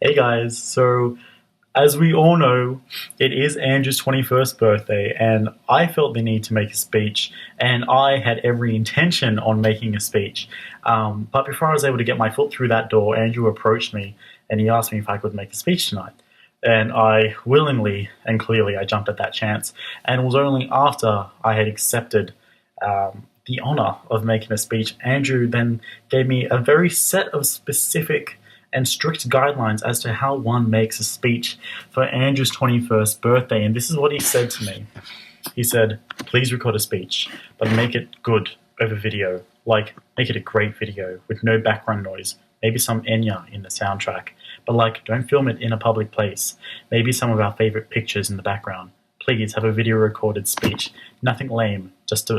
Hey guys, so as we all know, it is Andrew's 21st birthday, and I felt the need to make a speech, and I had every intention on making a speech. But before I was able to get my foot through that door, Andrew approached me and he asked me if I could make a speech tonight. And I willingly and clearly I jumped at that chance. And it was only after I had accepted the honor of making a speech, Andrew then gave me a very set of specific and strict guidelines as to how one makes a speech for Andrew's 21st birthday. And this is what he said to me. He said, please record a speech, but make it good over video. Like, make it a great video with no background noise, maybe some Enya in the soundtrack. But like, don't film it in a public place. Maybe some of our favorite pictures in the background. Please have a video recorded speech. Nothing lame, just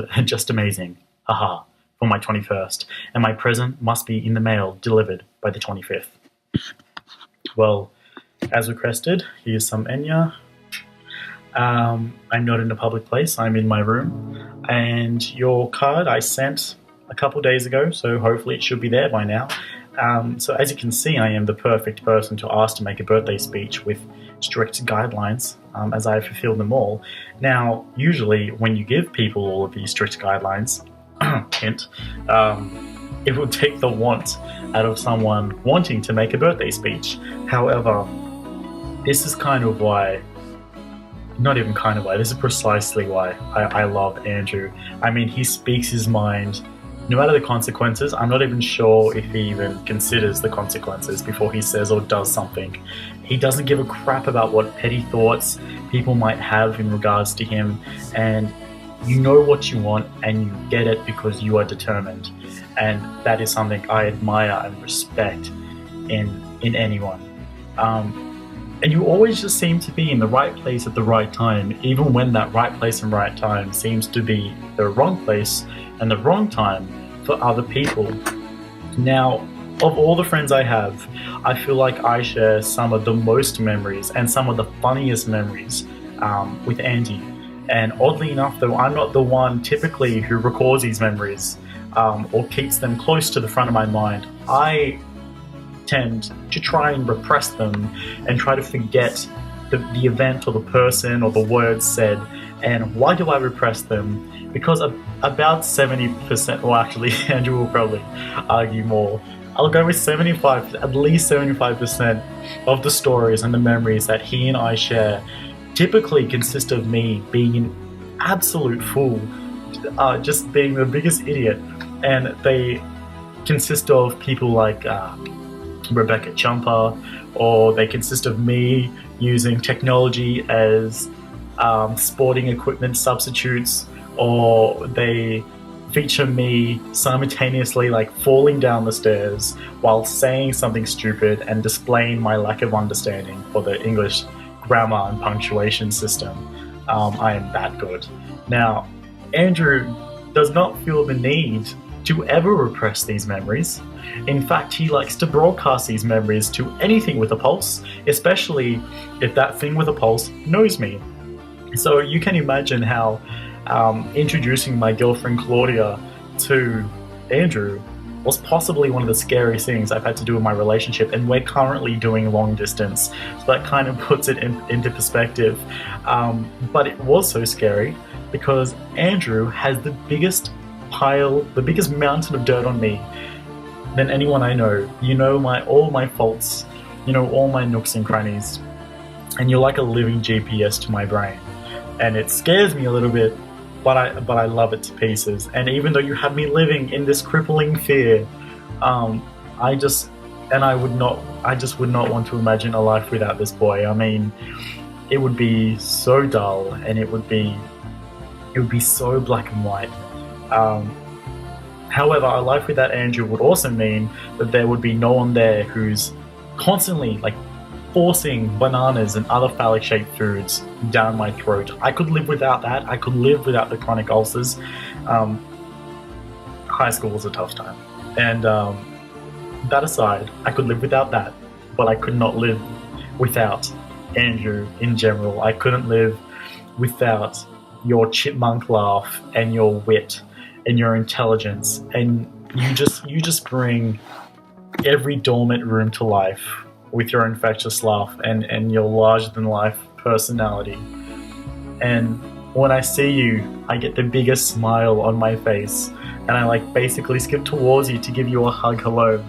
amazing. Haha, for my 21st. And my present must be in the mail, delivered by the 25th. Well, as requested, here's some Enya. I'm not in a public place, I'm in my room. And your card I sent a couple days ago, so hopefully it should be there by now. So as you can see, I am the perfect person to ask to make a birthday speech with strict guidelines, as I fulfill them all. Now, usually when you give people all of these strict guidelines, hint, it will take the want out of someone wanting to make a birthday speech. However, this is kind of why, not even kind of why, this is precisely why I love Andrew. I mean, he speaks his mind, no matter the consequences. I'm not even sure if he even considers the consequences before he says or does something. He doesn't give a crap about what petty thoughts people might have in regards to him, and you know what you want and you get it because you are determined. And that is something I admire and respect in anyone. And you always just seem to be in the right place at the right time, even when that right place and right time seems to be the wrong place and the wrong time for other people. Now, of all the friends I have, I feel like I share some of the most memories and some of the funniest memories with Andy. And oddly enough, though, I'm not the one typically who records these memories or keeps them close to the front of my mind. I tend to try and repress them and try to forget the event or the person or the words said. And why do I repress them? Because about 70%, well actually Andrew will probably argue more, I'll go with 75, at least 75% of the stories and the memories that he and I share typically consist of me being an absolute fool, just being the biggest idiot. And they consist of people like Rebecca Jumper, or they consist of me using technology as sporting equipment substitutes, or they feature me simultaneously like falling down the stairs while saying something stupid and displaying my lack of understanding for the English grammar and punctuation system. I am that good. Now, Andrew does not feel the need to ever repress these memories. In fact, he likes to broadcast these memories to anything with a pulse, especially if that thing with a pulse knows me. So you can imagine how introducing my girlfriend Claudia to Andrew was possibly one of the scariest things I've had to do in my relationship, and we're currently doing long distance, so that kind of puts it into perspective. But it was so scary because Andrew has the biggest mountain of dirt on me than anyone I know. You know all my faults, you know all my nooks and crannies, and you're like a living GPS to my brain. And it scares me a little bit, but I love it to pieces. And even though you have me living in this crippling fear, I just would not want to imagine a life without this boy. I mean, it would be so dull, and it would be so black and white. However, a life without Andrew would also mean that there would be no one there who's constantly like forcing bananas and other phallic-shaped foods down my throat. I could live without that. I could live without the chronic ulcers. High school was a tough time. And that aside, I could live without that. But I could not live without Andrew in general. I couldn't live without your chipmunk laugh and your wit and your intelligence. And you just bring every dormant room to life with your infectious laugh and your larger-than-life personality. And when I see you, I get the biggest smile on my face, and I like basically skip towards you to give you a hug hello.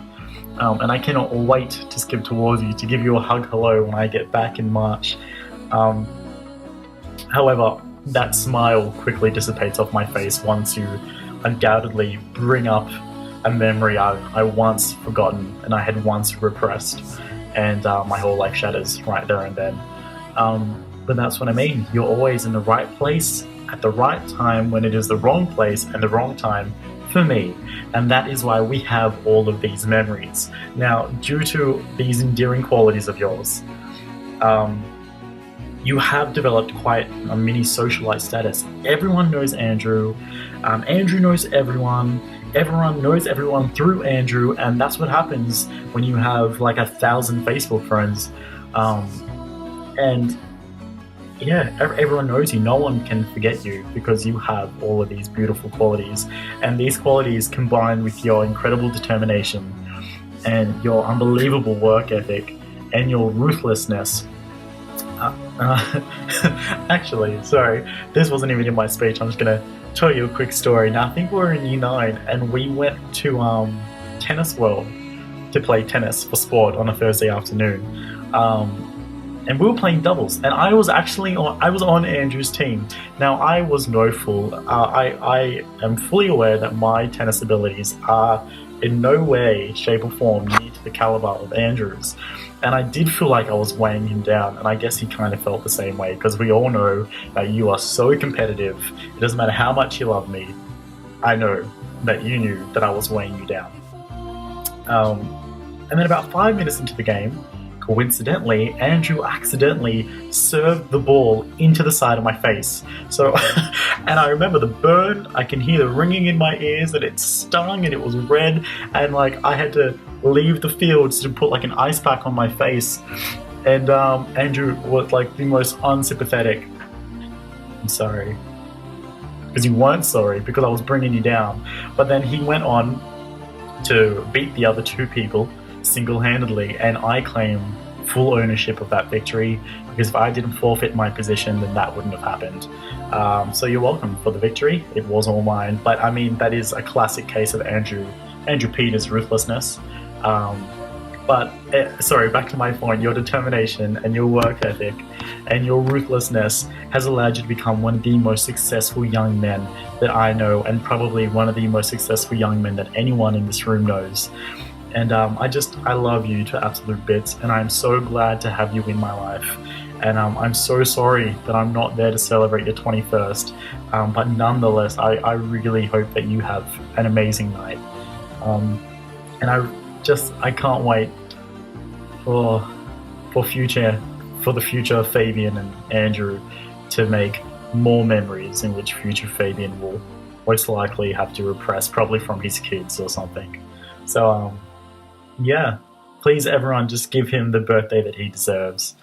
And I cannot wait to skip towards you to give you a hug hello when I get back in March. However, that smile quickly dissipates off my face once you undoubtedly bring up a memory I once forgotten and I had once repressed, and my whole life shatters right there and then. But that's what I mean. You're always in the right place at the right time when it is the wrong place and the wrong time for me. And that is why we have all of these memories. Now, due to these endearing qualities of yours, you have developed quite a mini socialite status. Everyone knows Andrew. Andrew knows everyone. Everyone knows everyone through Andrew, and that's what happens when you have like 1,000 Facebook friends. And yeah, everyone knows you. No one can forget you because you have all of these beautiful qualities. And these qualities combined with your incredible determination and your unbelievable work ethic and your ruthlessness. Actually, sorry, this wasn't even in my speech. I'm just going to tell you a quick story. Now, I think we were in Year 9 and we went to Tennis World to play tennis for sport on a Thursday afternoon. And we were playing doubles, and I was on Andrew's team. Now, I was no fool. I am fully aware that my tennis abilities are in no way, shape, or form near to the caliber of Andrew's. And I did feel like I was weighing him down, and I guess he kind of felt the same way, because we all know that you are so competitive. It doesn't matter how much you love me. I know that you knew that I was weighing you down. And then about 5 minutes into the game, coincidentally, Andrew accidentally served the ball into the side of my face. So, and I remember the burn, I can hear the ringing in my ears, and it stung and it was red, and like I had to leave the field to put like an ice pack on my face. And Andrew was like the most unsympathetic. I'm sorry. Because you weren't sorry, because I was bringing you down. But then he went on to beat the other two people single-handedly, and I claim full ownership of that victory, because if I didn't forfeit my position, then that wouldn't have happened. So you're welcome for the victory. It was all mine. But I mean, that is a classic case of Andrew Peters' ruthlessness. Sorry, back to my point. Your determination and your work ethic and your ruthlessness has allowed you to become one of the most successful young men that I know, and probably one of the most successful young men that anyone in this room knows. And I love you to absolute bits, and I'm so glad to have you in my life. And I'm so sorry that I'm not there to celebrate your 21st, but nonetheless, I really hope that you have an amazing night. And I can't wait for the future Fabian and Andrew to make more memories in which future Fabian will most likely have to repress, probably from his kids or something. So, yeah, please everyone just give him the birthday that he deserves.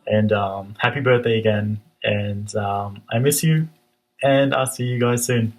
And happy birthday again. And I miss you, and I'll see you guys soon.